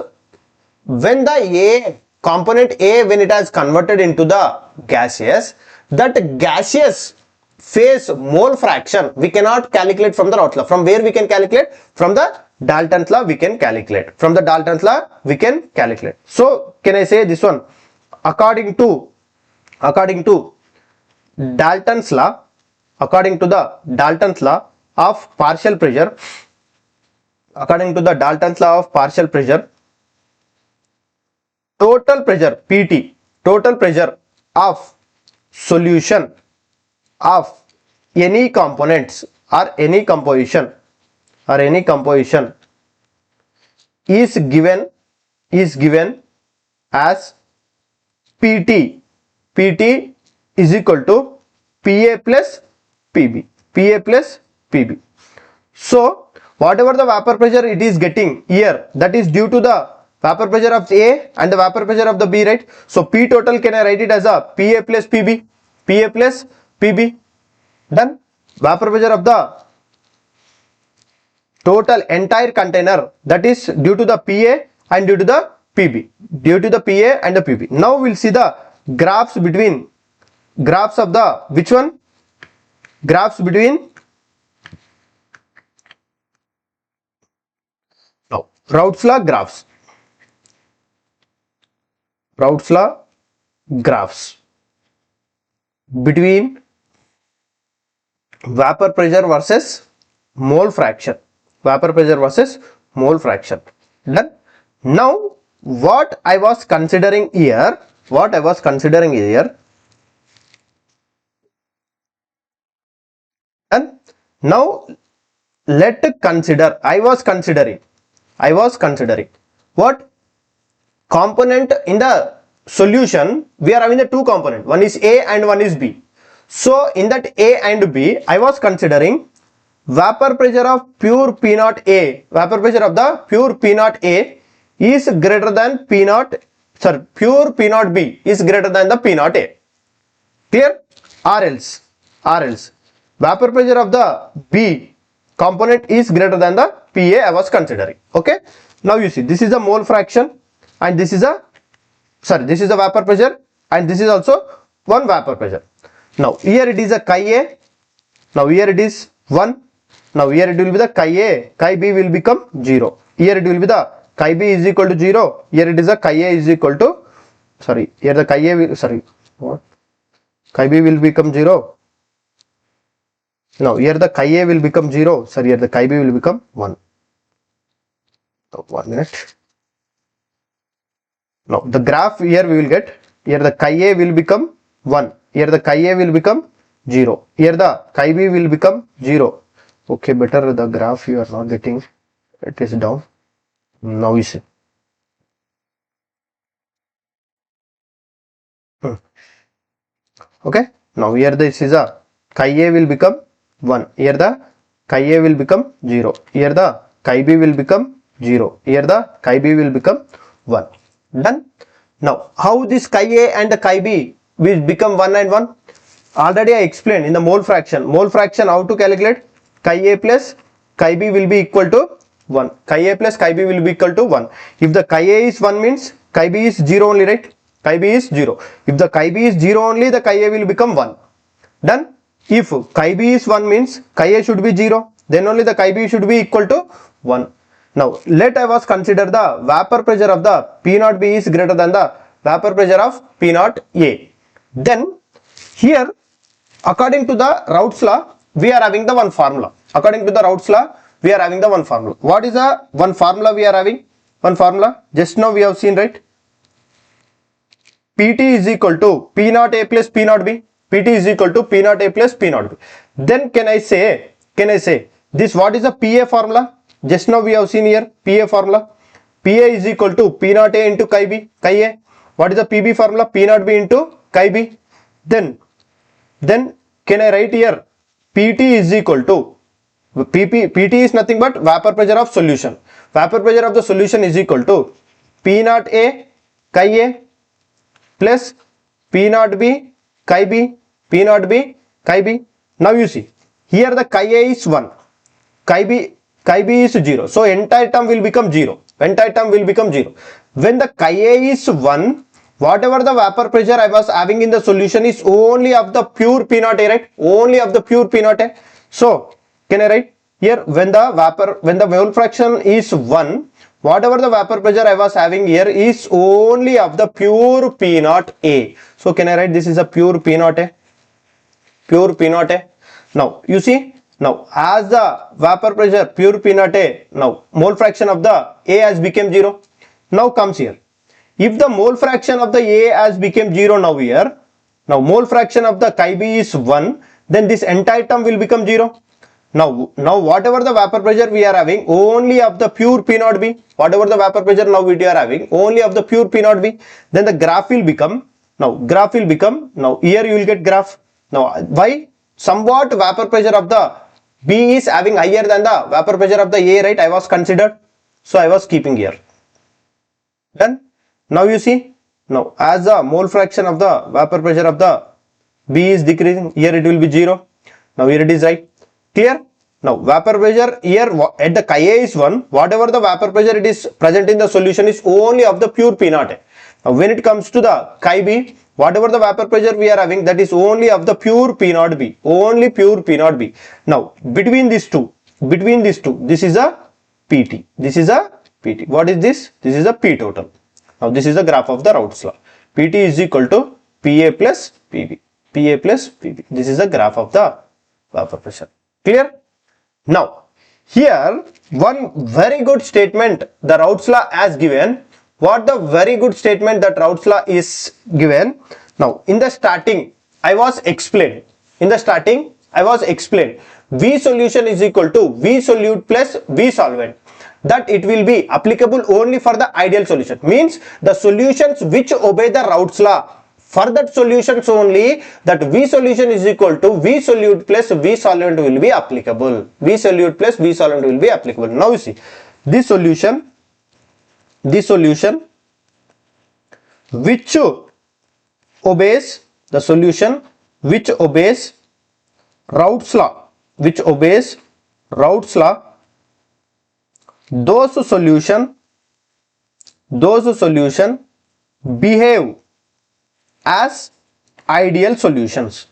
when the component A, when it has converted into the gaseous, that gaseous phase mole fraction we cannot calculate from the Raoult's law. From where we can calculate? From the Dalton's law we can calculate. So can I say this one, according to Dalton's law, of partial pressure, total pressure PT, total pressure of solution of any components or any composition is given as PT is equal to PA plus PB. So whatever the vapor pressure it is getting here, that is due to the vapor pressure of A and the vapor pressure of the B, right? So P total, can I write it as a PA plus PB. Done. Vapor pressure of the total entire container, that is due to the PA and due to the PB. Now we'll see the graphs of the which one? Graphs between Raoult's law graphs between vapor pressure versus mole fraction. Done. Now what I was considering here, and now I was considering what component in the solution. We are having the two component, one is A and one is B. So in that A and B, I was considering vapor pressure of pure P naught A, is greater than pure P naught B is greater than the P naught A. Clear? Or else vapor pressure of the B component is greater than the PA I was considering. Okay. Now you see, this is the mole fraction and this is the vapor pressure, and this is also one vapor pressure. Now here it is a chi A. Now here it is 1. Now here it will be the chi A, chi B will become 0. Here it will be the chi B is equal to 0. Here it is a chi A is equal to, here the chi A will, chi B will become 0. Now here the chi A will become 0. Here the chi B will become 1. Now 1 minute. Now the graph here we will get, here the chi A will become 1. Here the chi A will become 0. Here the chi B will become 0. Okay, better the graph you are not getting, it is down. Now you see. Okay. Now here this is a chi A will become 1. Here the chi A will become 0. Here the chi B will become 0. Here the chi B will become 1. Done. Now how this chi A and the chi B will become 1 and 1? Already I explained in the mole fraction. How to calculate? Chi A plus chi B will be equal to 1. If the chi A is 1 means chi B is 0 only, right? Chi B is 0. If the chi B is 0 only, the chi A will become 1. Done. If chi B is 1 means chi A should be 0, then only the chi B should be equal to 1. Now let us consider the vapor pressure of the P naught B is greater than the vapor pressure of P naught A. Then here, according to the Raoult's law, we are having the one formula. What is the one formula we are having? Just now we have seen, right? PT is equal to P naught A plus P naught B. Then can I say this, what is the PA formula? Just now we have seen here PA formula. PA is equal to P naught A into chi B, chi A. What is the PB formula? P naught B into chi B. Then can I write here PT is equal to PT is nothing but vapor pressure of solution. Vapor pressure of the solution is equal to P naught A chi A plus P naught B chi B. Now you see, here the chi A is 1, chi B is 0. So entire term will become 0. When the chi A is 1, whatever the vapor pressure I was having in the solution is only of the pure P naught A, right? So can I write here, when the mole fraction is 1, whatever the vapor pressure I was having here is only of the pure P naught A. So can I write this is a pure P naught A? Now you see, now as the vapor pressure pure P naught A, now mole fraction of the A has become 0. Now comes here, if the mole fraction of the A has become 0 now mole fraction of the chi B is 1, then this entire term will become 0. Now whatever the vapor pressure we are having, only of the pure P naught B, whatever the vapor pressure now we are having, only of the pure P naught B, then the graph will become, now here you will get graph. Now why? Somewhat vapor pressure of the B is having higher than the vapor pressure of the A, right? I was considered, so I was keeping here. Done. Now you see, now as the mole fraction of the vapor pressure of the B is decreasing, here it will be 0. Now here it is, right? Clear? Now vapor pressure here at the chi A is 1. Whatever the vapor pressure it is present in the solution is only of the pure P naught. Now when it comes to the chi B, whatever the vapor pressure we are having, that is only of the pure P naught B, only pure P naught B. Now between these two, this is a PT, this is a PT. What is this? This is a P total. Now this is the graph of the Raoult's law. PT is equal to PA plus PB, PA plus PB. This is the graph of the vapor pressure. Clear? Now here one very good statement the Raoult's law has given. What the very good statement that Raoult's law is given? Now in the starting I was explained. V solution is equal to V solute plus V solvent. That it will be applicable only for the ideal solution. Means the solutions which obey the Raoult's law, for that solutions only, that V solution is equal to V solute plus V solvent will be applicable. V solute plus V solvent will be applicable. Now you see, this solution which obeys the solution which obeys Raoult's law, those solution behave as ideal solutions.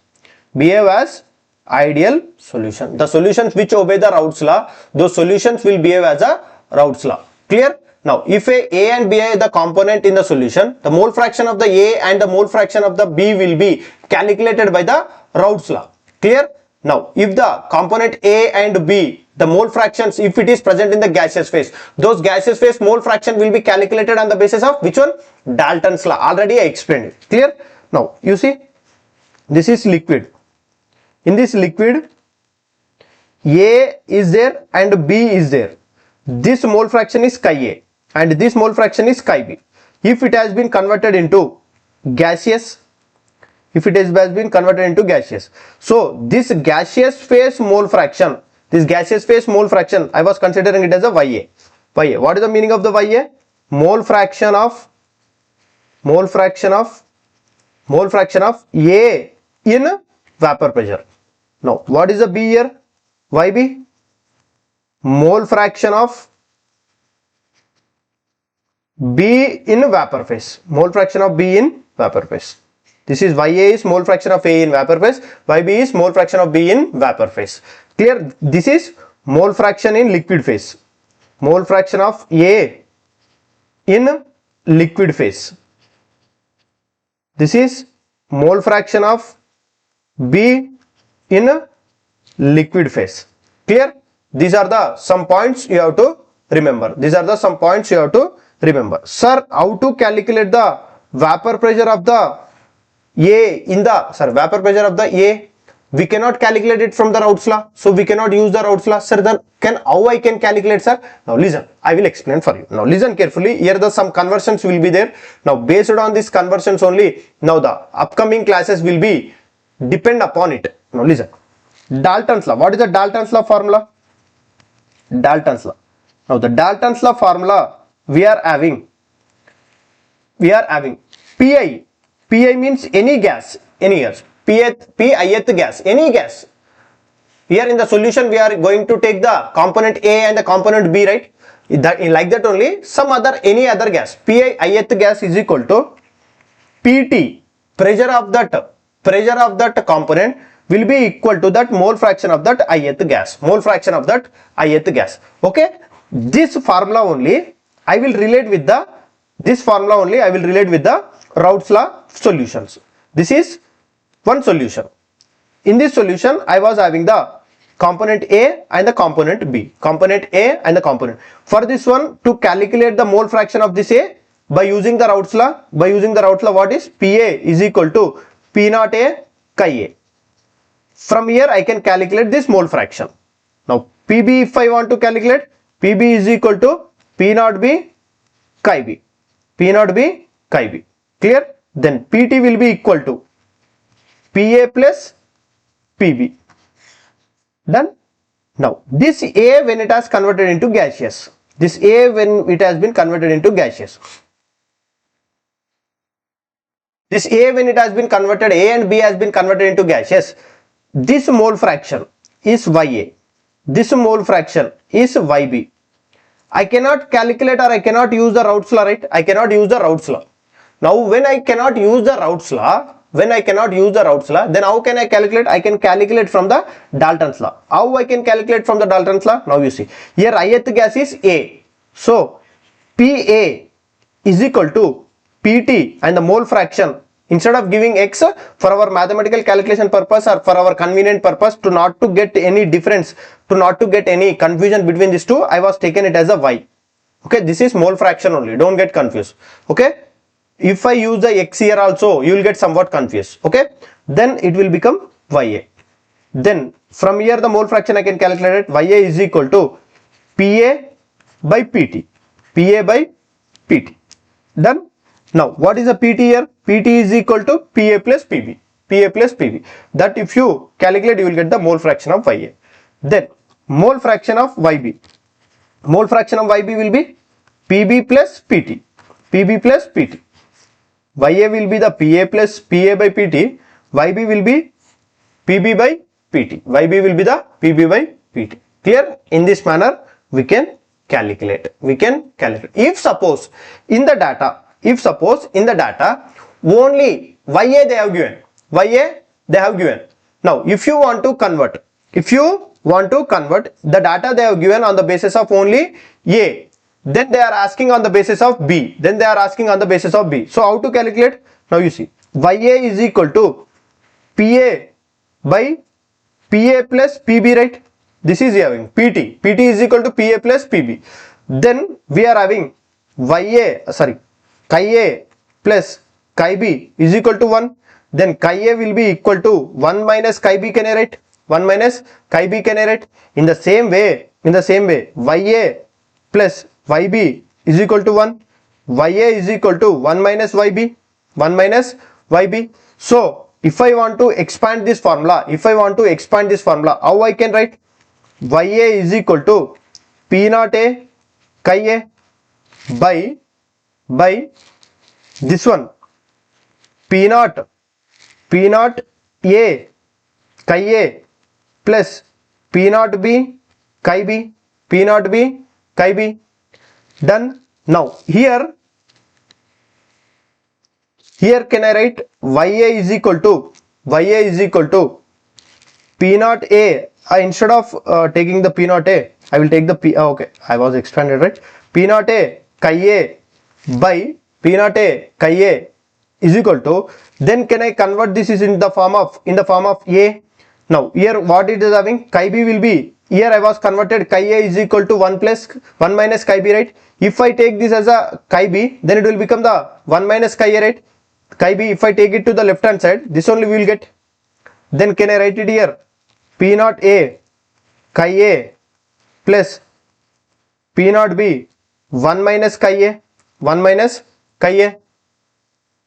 The solutions which obey the Raoult's law, those solutions will behave as a Raoult's law. Clear? Now if A and B are the component in the solution, the mole fraction of the A and the mole fraction of the B will be calculated by the Raoult's law. Clear? Now if the component A and B, the mole fractions, if it is present in the gaseous phase, those gaseous phase mole fraction will be calculated on the basis of which one? Dalton's law. Already I explained it. Clear? Now you see, this is liquid. In this liquid, A is there and B is there. This mole fraction is chi A and this mole fraction is chi B. If it has been converted into gaseous, so this gaseous phase mole fraction, I was considering it as a YA. What is the meaning of the YA? Mole fraction of A in vapor pressure. Now what is the B here? YB? Mole fraction of B in vapor phase. This is YA is mole fraction of A in vapor phase, YB is mole fraction of B in vapor phase. Clear? This is mole fraction in liquid phase. Mole fraction of A in liquid phase. This is mole fraction of B in liquid phase. Clear? These are the some points you have to remember. Sir, how to calculate the vapor pressure of the A in the vapor pressure of the A? We cannot calculate it from the Raoult's law, so we cannot use the Raoult's law. Sir, then how I can calculate, sir? Now listen, I will explain for you. Now listen carefully. Here the some conversions will be there. Now based on these conversions only, now the upcoming classes will be depend upon it. Now listen. Dalton's law. What is the Dalton's law formula? Now the Dalton's law formula we are having Pi. Pi means any gas. Pith gas, any gas. Here in the solution we are going to take the component A and the component B, right? Like that only some other any other gas. Pith gas is equal to Pt, pressure of that component will be equal to that mole fraction of that ith gas. Okay, this formula only I will relate with the Raoult's law solutions. This is one solution. In this solution I was having the component A and the component B. For this one, to calculate the mole fraction of this A by using the Raoult's law, what is Pa is equal to P naught A chi A. From here I can calculate this mole fraction. Now PB, if I want to calculate, PB is equal to P naught B chi B. P naught B chi B. Clear? Then PT will be equal to PA plus PB. Done? Now this A when it has converted into gaseous. This A when it has been converted into gaseous. This A when it has been converted, A and B has been converted into gaseous. This mole fraction is Ya. This mole fraction is Yb. I cannot calculate or I cannot use the Raoult's law, right? I cannot use the Raoult's law. Now when I cannot use the Raoult's law, then how can I calculate? I can calculate from the Dalton's law. How I can calculate from the Dalton's law? Now you see. Here ith gas is A. So Pa is equal to Pt and the mole fraction. Instead of giving x for our mathematical calculation purpose or for our convenient purpose, to not to get any difference, to not to get any confusion between these two, I was taken it as a y. Okay, this is mole fraction only, don't get confused. Okay, if I use the x here also, you will get somewhat confused. Okay, then it will become Ya. Then from here the mole fraction I can calculate it. Ya is equal to Pa by Pt. Pa by Pt. Done. Now what is the Pt here? Pt is equal to Pa plus Pb. Pa plus Pb. That if you calculate, you will get the mole fraction of Ya. Then mole fraction of Yb. Mole fraction of Yb will be Pb plus Pt. Pb plus Pt. Ya will be the Pa plus Pa by Pt. Yb will be Pb by Pt. Yb will be the Pb by Pt. Clear? In this manner we can calculate. If suppose in the data only Ya they have given. Now if you want to convert the data they have given on the basis of only A, then they are asking on the basis of B. So how to calculate? Now you see, Ya is equal to Pa by Pa plus Pb, right? This is having Pt is equal to Pa plus Pb. Then we are having chi A plus chi B is equal to 1. Then chi A will be equal to 1 minus chi B, can I write? 1 minus chi B, can I write? In the same way, Ya plus Yb is equal to 1. Ya is equal to 1 minus Yb. So if I want to expand this formula, how I can write? Ya is equal to P naught A chi A by this one P naught A chi A plus P naught B chi B. Done. Now here can I write Ya is equal to P naught A. Instead of taking the P naught A, I will take the P. Okay, I was expanded, right? P naught A chi A by P naught A chi A is equal to, then can I convert this is in the form of A. Now here what it is having, chi B will be, here I was converted chi A is equal to 1 minus chi B, right? If I take this as a chi B, then it will become the 1 minus chi A, right? Chi B, if I take it to the left hand side, this only we will get. Then can I write it here? P naught A chi A plus P naught B 1 minus chi A.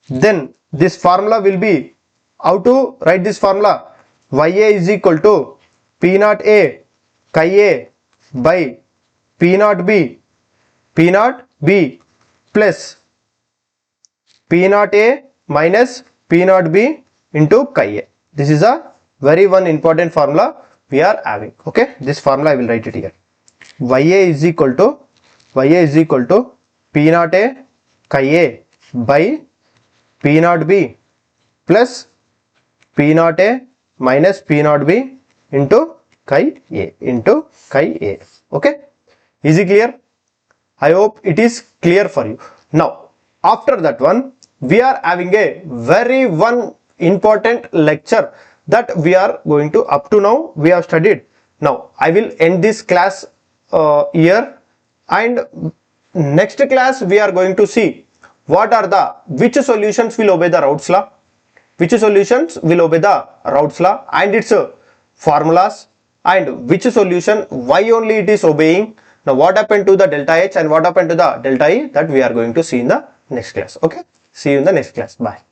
Then this formula will be, how to write this formula? Ya is equal to P naught A chi A by P naught B plus P naught A minus P naught B into chi A. This is a very one important formula we are having. Okay, this formula I will write it here. Ya is equal to P naught A chi A by P naught B plus P naught A minus P naught B into chi A. Okay, is it clear? I hope it is clear for you. Now after that one, we are having a very one important lecture that we are going to, up to now we have studied. Now I will end this class here, and next class we are going to see which solutions will obey the Raoult's law, and its formulas, and which solution, why only it is obeying. Now what happened to the delta H and what happened to the delta E, that we are going to see in the next class. Okay, see you in the next class. Bye.